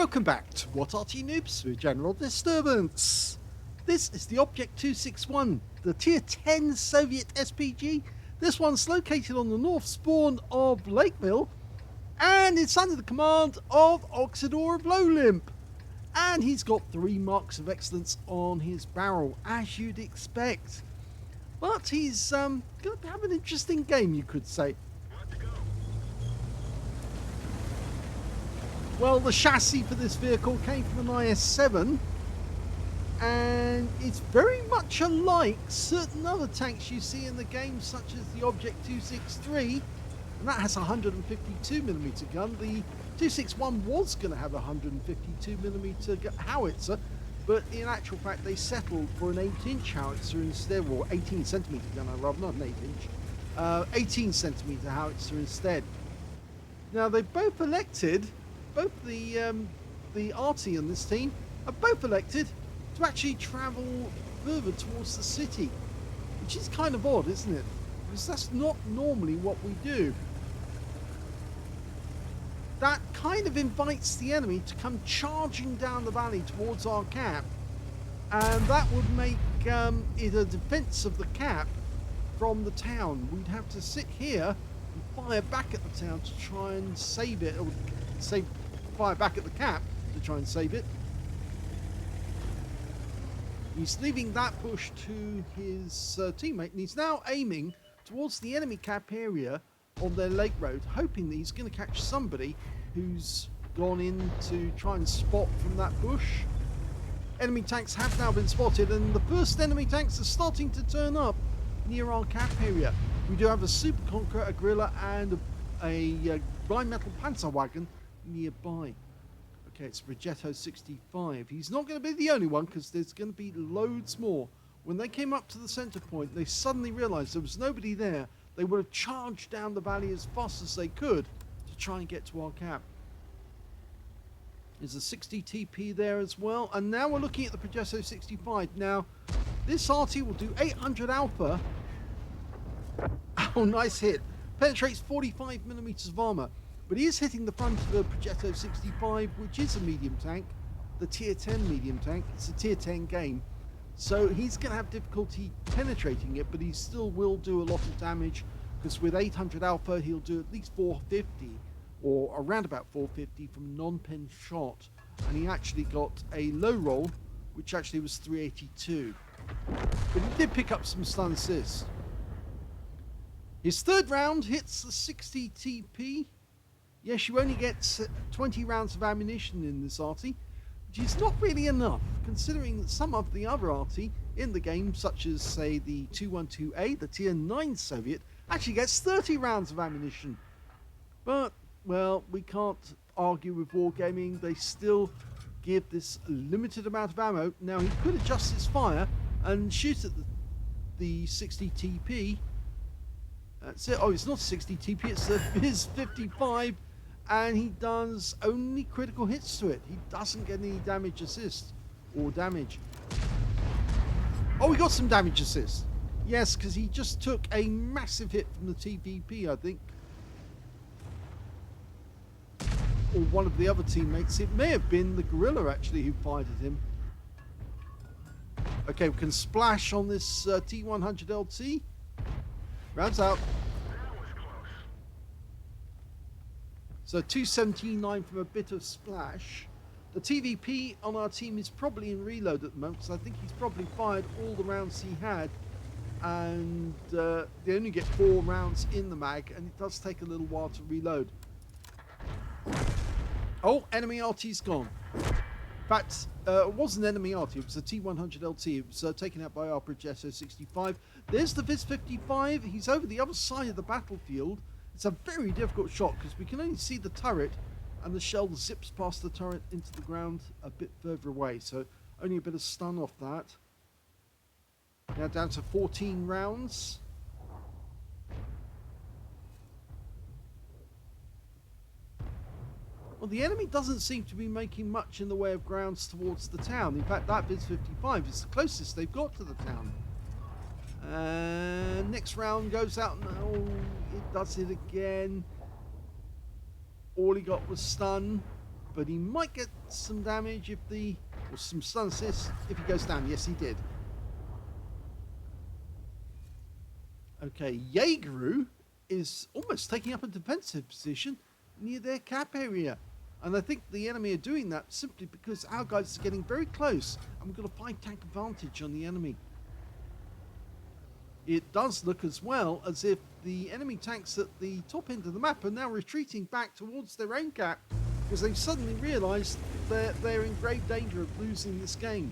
Welcome back to What Arty Noobs with General Disturbance. This is the Object 261, the Tier 10 Soviet SPG. This one's located on the north spawn of Lakeville, and it's under the command of Oksydor of OLIMP. And he's got 3 marks of excellence on his barrel, as you'd expect. But he's going to have an interesting game, you could say. Well, the chassis for this vehicle came from an IS-7, and it's very much unlike certain other tanks you see in the game, such as the Object 263, and that has a 152mm gun. The 261 was going to have a 152mm howitzer, but in actual fact they settled for an 8-inch howitzer instead, or 18cm gun, I'd rather, not an 8-inch, 18cm howitzer instead. Now they both elected, both the Arty and this team are both elected to actually travel further towards the city, which is kind of odd, isn't it? Because that's not normally what we do. That kind of invites the enemy to come charging down the valley towards our cap, and that would make it a defense of the cap from the town. We'd have to sit here and fire back at the town to try and save it, or fire back at the cap to try and save it. He's leaving that push to his teammate, and he's now aiming towards the enemy cap area on their lake road, hoping that he's going to catch somebody who's gone in to try and spot from that bush. Enemy tanks have now been spotted, and the first enemy tanks are starting to turn up near our cap area. We do have a Super Conqueror, a Gorilla, and a bimetal Panzer wagon nearby. Okay, it's Progetto 65. He's not going to be the only one, because there's going to be loads more. When they came up to the center point, they suddenly realized there was nobody there. They would have charged down the valley as fast as they could to try and get to our cap. There's a 60 TP there as well, and now we're looking at the Progetto 65. Now this Arty will do 800 alpha. Oh, nice hit. Penetrates 45mm of armor. But he is hitting the front of the Progetto 65, which is a medium tank, the Tier 10 medium tank. It's a Tier 10 game, so he's going to have difficulty penetrating it, but he still will do a lot of damage, because with 800 alpha, he'll do at least 450, or around about 450 from non-pen shot. And he actually got a low roll, which actually was 382. But he did pick up some stun assists. His third round hits the 60 TP. Yes, you only get 20 rounds of ammunition in this Arty, which is not really enough, considering that some of the other Arty in the game, such as, say, the 212A, the Tier 9 Soviet, actually gets 30 rounds of ammunition. But, well, we can't argue with wargaming. They still give this limited amount of ammo. Now, he could adjust his fire and shoot at the 60 TP. That's it. Oh, it's not 60 TP, it's his 55. And he does only critical hits to it. He doesn't get any damage assist or damage. Oh, we got some damage assist. Yes, because he just took a massive hit from the TVP, I think. Or one of the other teammates. It may have been the Gorilla, actually, who fired at him. Okay, we can splash on this T100 LT. Rounds out. So 279 from a bit of splash. The TVP on our team is probably in reload at the moment, because I think he's probably fired all the rounds he had. And they only get 4 rounds in the mag, and it does take a little while to reload. Oh, enemy Arty's gone. In fact, it wasn't enemy Arty, it was a T100 LT. It was taken out by our Progetto 65. There's the Viz 55. He's over the other side of the battlefield. It's a very difficult shot, because we can only see the turret, and the shell zips past the turret into the ground a bit further away. So only a bit of stun off that. Now down to 14 rounds. Well, the enemy doesn't seem to be making much in the way of grounds towards the town. In fact, that Viz 55 is the closest they've got to the town. Next round goes out, and oh, it does it again. All he got was stun. but he might get some damage if or some stun assist if he goes down. Yes, he did. Okay, Jaegeru is almost taking up a defensive position near their cap area. And I think the enemy are doing that simply because our guys are getting very close and we've got a 5-tank advantage on the enemy. It does look as well as if the enemy tanks at the top end of the map are now retreating back towards their own cap because they've suddenly realised that they're in grave danger of losing this game.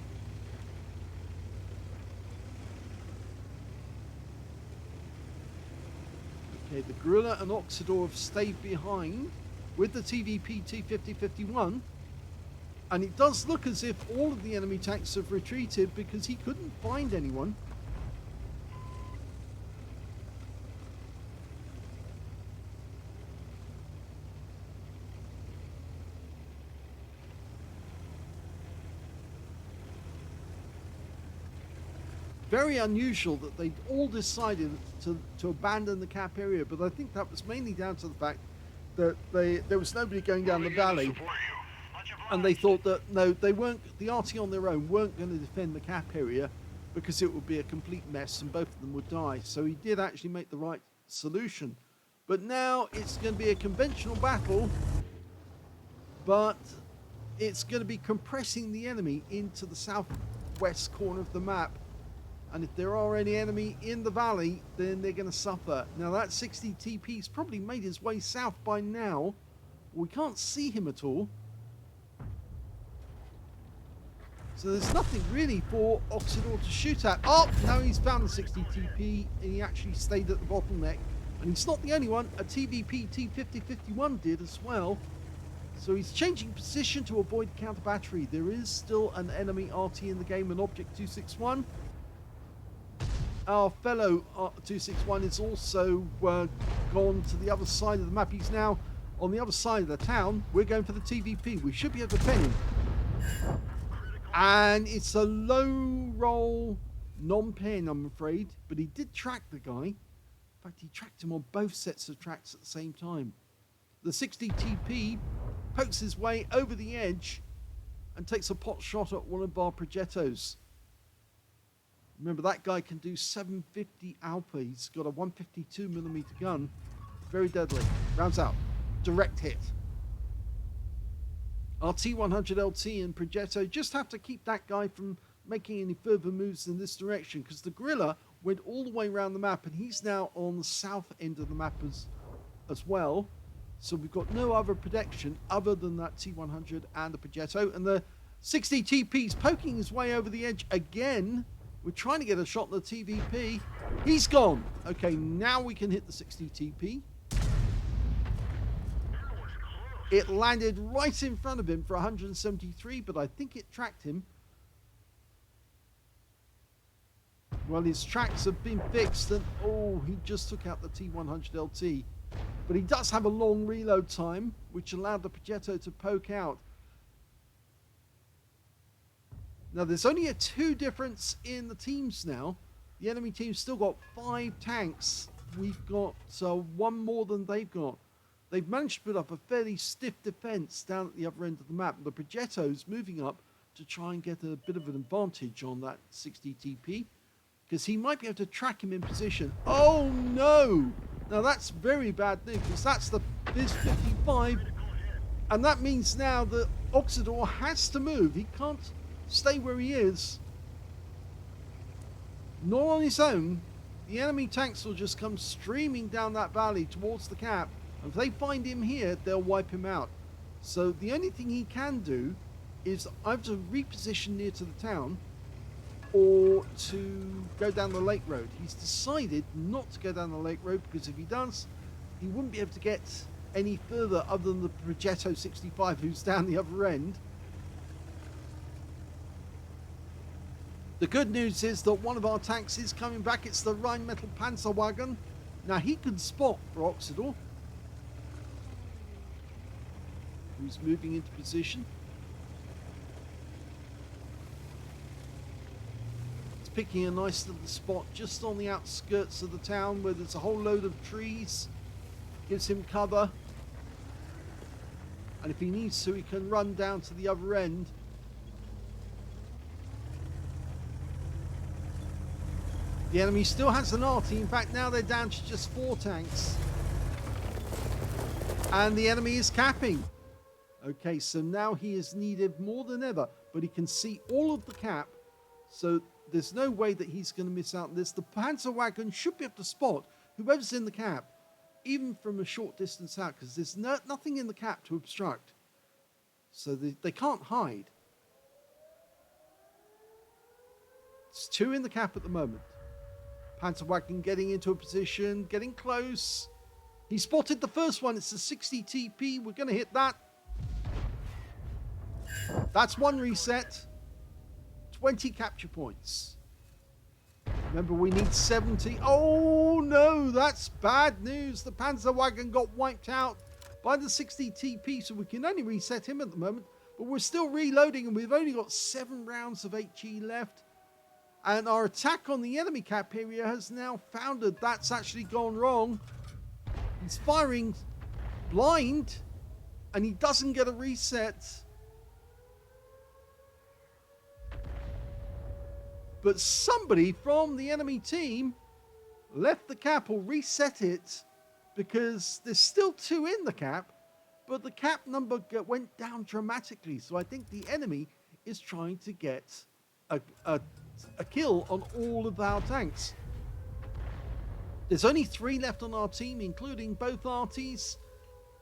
Okay, the Gorilla and Oksydor have stayed behind with the TVP T5051, and it does look as if all of the enemy tanks have retreated because he couldn't find anyone. Very unusual that they all decided to abandon the cap area, but I think that was mainly down to the fact that there was nobody going down the valley, and they thought that no, they weren't. The Arty on their own weren't going to defend the cap area because it would be a complete mess and both of them would die. So he did actually make the right solution. But now it's going to be a conventional battle, but it's going to be compressing the enemy into the southwest corner of the map. And if there are any enemy in the valley, then they're going to suffer. Now that 60 TP's probably made his way south by now. We can't see him at all. So there's nothing really for Oksydor to shoot at. Oh, now he's found the 60 TP and he actually stayed at the bottleneck. And he's not the only one. A TVP T5051 did as well. So he's changing position to avoid counter battery. There is still an enemy RT in the game, an Object 261. Our fellow 261 is also gone to the other side of the map. He's now on the other side of the town. We're going for the TVP. We should be able to pen him. And it's a low roll non-pen, I'm afraid. But he did track the guy. In fact, he tracked him on both sets of tracks at the same time. The 60 TP pokes his way over the edge and takes a pot shot at one of our Progettos. Remember, that guy can do 750 Alpha. He's got a 152mm gun. Very deadly. Rounds out. Direct hit. Our T100LT and Progetto just have to keep that guy from making any further moves in this direction because the Gorilla went all the way around the map and he's now on the south end of the map as well. So we've got no other protection other than that T100 and the Progetto. And the 60 TP's poking his way over the edge again. We're trying to get a shot at the TVP. He's gone. Okay, now we can hit the 60 TP. It landed right in front of him for 173, but I think it tracked him. Well, his tracks have been fixed, and oh, he just took out the T100LT. But he does have a long reload time, which allowed the Progetto to poke out. Now, there's only a 2 difference in the teams now. The enemy team's still got 5 tanks. We've got 1 more than they've got. They've managed to put up a fairly stiff defense down at the other end of the map. The Progetto's moving up to try and get a bit of an advantage on that 60 TP because he might be able to track him in position. Oh, no! Now, that's very bad news because that's the Biz 55. And that means now that Oksydor has to move. He can't stay where he is. Not on his own. The enemy tanks will just come streaming down that valley towards the cap. And if they find him here, they'll wipe him out. So the only thing he can do is either to reposition near to the town or to go down the lake road. He's decided not to go down the lake road because if he does, he wouldn't be able to get any further other than the Progetto 65 who's down the other end. The good news is that one of our tanks is coming back. It's the Rheinmetall Panzerwagen. Now he can spot for Oksydor, who's moving into position. It's picking a nice little spot just on the outskirts of the town where there's a whole load of trees. Gives him cover. And if he needs to, he can run down to the other end. The enemy still has an Arty. In fact, now they're down to just 4 tanks. And the enemy is capping. Okay, so now he is needed more than ever. But he can see all of the cap. So there's no way that he's going to miss out on this. The Panzer wagon should be able to spot whoever's in the cap, even from a short distance out, because there's nothing in the cap to obstruct. So they can't hide. It's 2 in the cap at the moment. Panzer wagon getting into a position, getting close. He spotted the first one. It's a 60 TP. We're going to hit that. That's 1 reset. 20 capture points. Remember, we need 70. Oh, no, that's bad news. The Panzer wagon got wiped out by the 60 TP, so we can only reset him at the moment. But we're still reloading, and we've only got 7 rounds of HE left. And our attack on the enemy cap area has now foundered. That's actually gone wrong. He's firing blind, and he doesn't get a reset. But somebody from the enemy team left the cap or reset it, because there's still 2 in the cap, but the cap number went down dramatically. So I think the enemy is trying to get a kill on all of our tanks. There's only 3 left on our team, including both Artys.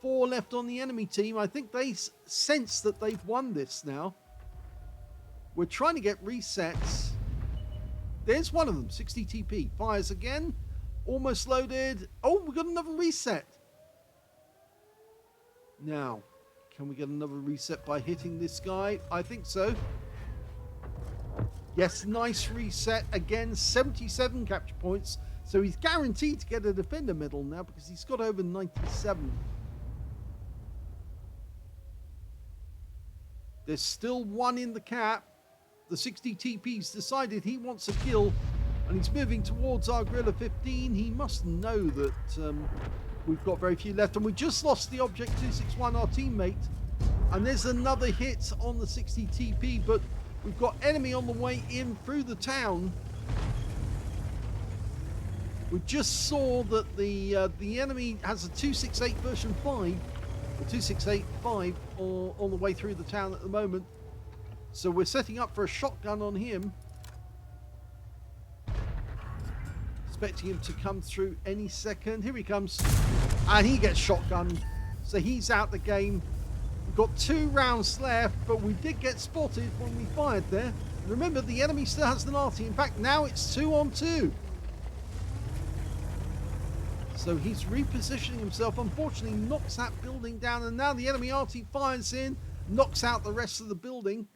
4 left on the enemy team. I think they sense that they've won this now. We're trying to get resets. There's one of them, 60 TP. Fires again. Almost loaded. Oh, we got another reset. Now, can we get another reset by hitting this guy? I think so. Yes, nice reset. Again, 77 capture points. So he's guaranteed to get a defender medal now because he's got over 97. There's still 1 in the cap. The 60 TP's decided he wants a kill, and he's moving towards our Gorilla 15. He must know that we've got very few left, and we just lost the Object 261, our teammate. And there's another hit on the 60 TP, but we've got enemy on the way in through the town. We just saw that the enemy has a 268 version 5, or 268-5 on the way through the town at the moment. So we're setting up for a shotgun on him. Expecting him to come through any second. Here he comes. And he gets shotgunned. So he's out the game. We've got 2 rounds left, but we did get spotted when we fired there. Remember, the enemy still has an Arty. In fact, now it's 2 on 2. So he's repositioning himself. Unfortunately, knocks that building down. And now the enemy Arty fires in, knocks out the rest of the building.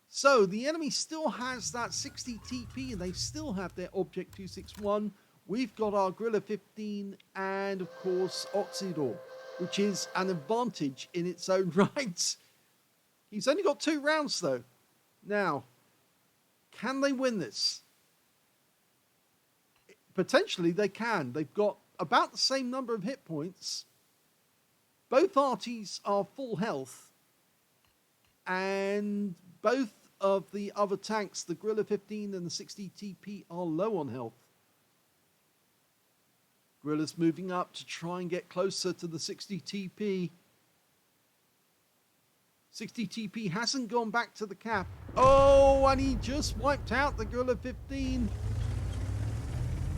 So the enemy still has that 60 TP, and they still have their Object 261. We've got our Gorilla 15 and, of course, Oksydor, which is an advantage in its own right. He's only got 2 rounds, though. Now, can they win this? Potentially, they can. They've got about the same number of hit points. Both Artys are full health. And both of the other tanks, the Gorilla 15 and the 60 TP, are low on health. Gorilla's moving up to try and get closer to the 60 TP. 60 TP hasn't gone back to the cap. Oh, and he just wiped out the Gorilla 15.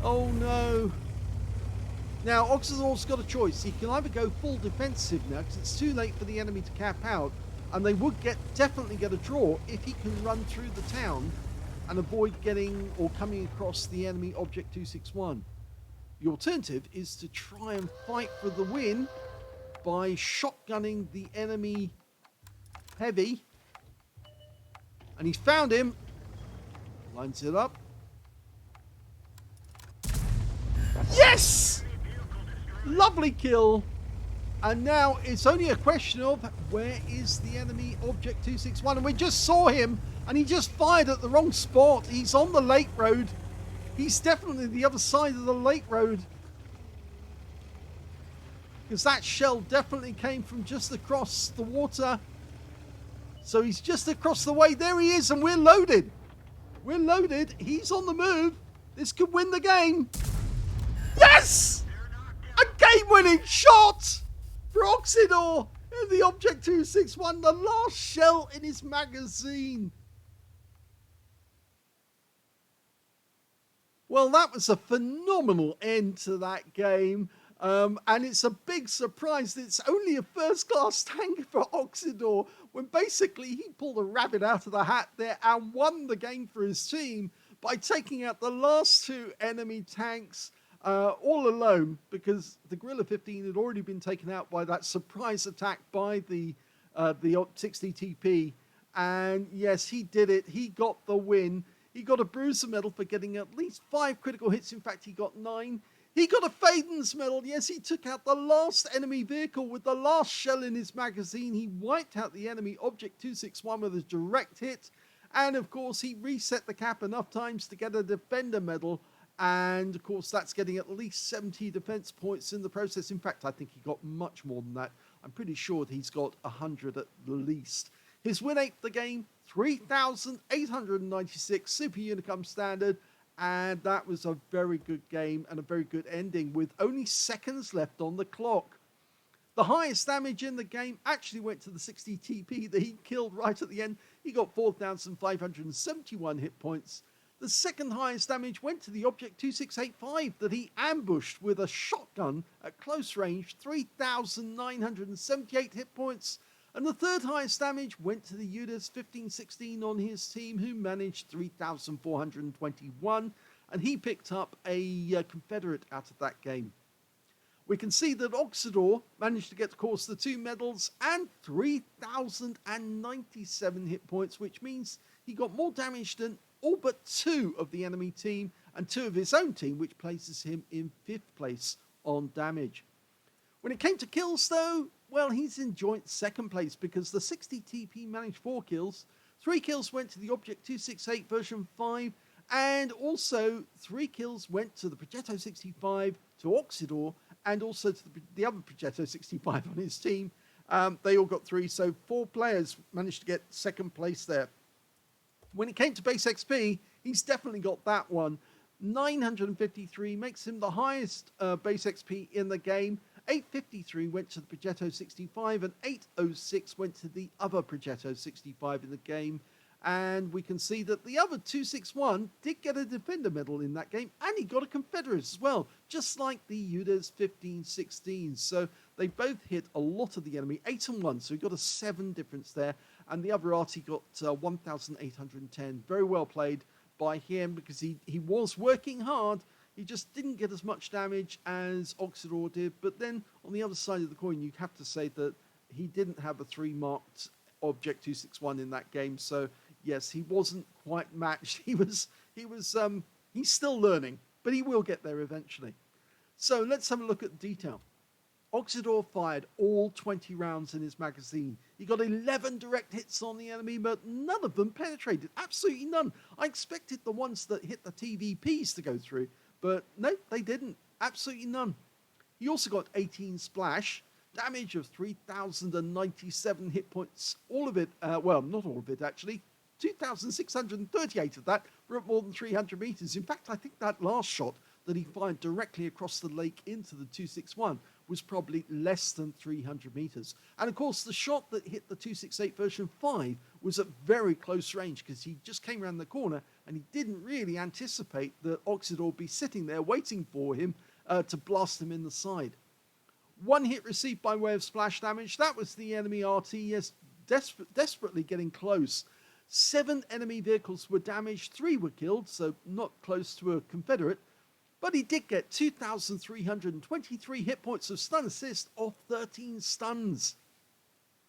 Oh no. Now, Oksydor's got a choice. He can either go full defensive now, because it's too late for the enemy to cap out, and they would definitely get a draw if he can run through the town and avoid getting or coming across the enemy Object 261. The alternative is to try and fight for the win by shotgunning the enemy heavy. And he's found him. Lines it up. Yes! Lovely kill. And now it's only a question of where is the enemy Object 261. And we just saw him, and he just fired at the wrong spot. He's on the lake road. He's definitely the other side of the lake road. because that shell definitely came from just across the water. So he's just across the way. There he is, and we're loaded. We're loaded. He's on the move. This could win the game. Yes! A game-winning shot for Oksydor in the Object 261, the last shell in his magazine. Well, that was a phenomenal end to that game. And it's a big surprise that it's only a first-class tank for Oksydor, when basically he pulled a rabbit out of the hat there and won the game for his team by taking out the last two enemy tanks all alone, because the Gorilla 15 had already been taken out by that surprise attack by the 60 TP. And yes, he did it. He got the win. He got a Bruiser medal for getting at least 5 critical hits. In fact, he got 9. He got a Faden's medal. Yes, he took out the last enemy vehicle with the last shell in his magazine. He wiped out the enemy Object 261 with a direct hit. And of course, he reset the cap enough times to get a Defender medal. And of course, that's getting at least 70 defense points in the process. In fact, I think he got much more than that. I'm pretty sure he's got 100 at least. His win aped the game, 3,896 Super Unicum Standard. And that was a very good game and a very good ending with only seconds left on the clock. The highest damage in the game actually went to the 60 TP that he killed right at the end. He got 4,571 hit points. The second highest damage went to the Object 2685 that he ambushed with a shotgun at close range, 3,978 hit points. And the third highest damage went to the UDAS 1516 on his team, who managed 3,421, and he picked up a Confederate out of that game. We can see that Oksydor managed to get, of course, the 2 medals and 3,097 hit points, which means he got more damage than all but 2 of the enemy team and 2 of his own team, which places him in 5th place on damage. When it came to kills, though, well, he's in joint 2nd place because the 60 TP managed 4 kills. 3 kills went to the Object 268 version 5, and also 3 kills went to the Progetto 65, to Oksydor, and also to the other Progetto 65 on his team. They all got 3, so 4 players managed to get 2nd place there. When it came to base XP, he's definitely got that one. 953 makes him the highest base XP in the game. 853 went to the Progetto 65 and 806 went to the other Progetto 65 in the game. And we can see that the other 261 did get a Defender medal in that game, and he got a Confederate as well, just like the UDAS 1516. So they both hit a lot of the enemy, 8 and 1, so he got a 7 difference there. And the other Arty got 1,810. Very well played by him, because he was working hard. He just didn't get as much damage as Oksydor did. But then on the other side of the coin, you have to say that he didn't have a 3 marked Object 261 in that game. So yes, he wasn't quite matched. He's still learning, but he will get there eventually. So let's have a look at detail. Oksydor fired all 20 rounds in his magazine. He got 11 direct hits on the enemy, but none of them penetrated. Absolutely none. I expected the ones that hit the TVPs to go through, but no, they didn't. Absolutely none. He also got 18 splash, damage of 3,097 hit points. All of it, well, not all of it actually. 2,638 of that were at more than 300 meters. In fact, I think that last shot that he fired directly across the lake into the 261 was probably less than 300 meters. And of course, the shot that hit the 268 version 5 was at very close range, because he just came around the corner and he didn't really anticipate that Oksydor would be sitting there waiting for him to blast him in the side. 1 hit received by way of splash damage. That was the enemy RT, yes, desperately getting close. 7 enemy vehicles were damaged, 3 were killed, so not close to a Confederate. But he did get 2,323 hit points of stun assist off 13 stuns.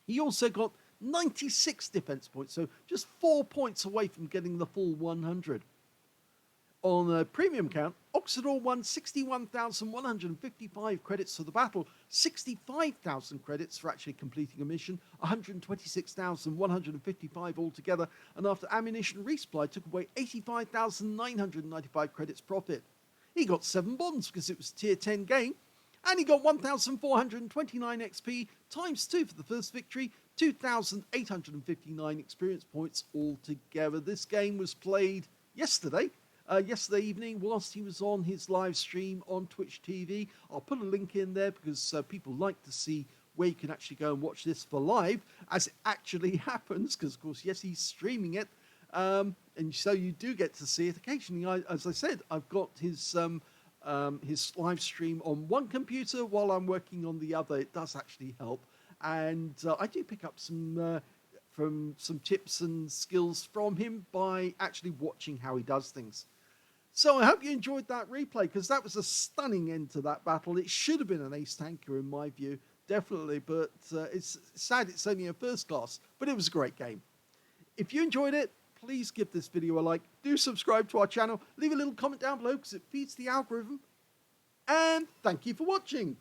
He also got 96 defense points, so just 4 points away from getting the full 100. On a premium count, Oksydor won 61,155 credits for the battle, 65,000 credits for actually completing a mission, 126,155 altogether, and after ammunition resupply took away 85,995 credits profit. He got 7 bonds because it was a tier 10 game, And he got 1,429 XP times 2 for the first victory, 2,859 experience points altogether. This game was played yesterday evening whilst he was on his live stream on Twitch TV. I'll put a link in there because people like to see where you can actually go and watch this for live as it actually happens, because of course, yes, he's streaming it, and so you do get to see it occasionally. As I said, I've got his live stream on one computer while I'm working on the other. It does actually help, and I do pick up some tips and skills from him by actually watching how he does things. So I hope you enjoyed that replay, because that was a stunning end to that battle. It should have been an ace tanker in my view, definitely, but it's sad it's only a first class, but it was a great game. If you enjoyed it, please give this video a like, do subscribe to our channel, leave a little comment down below because it feeds the algorithm, and thank you for watching.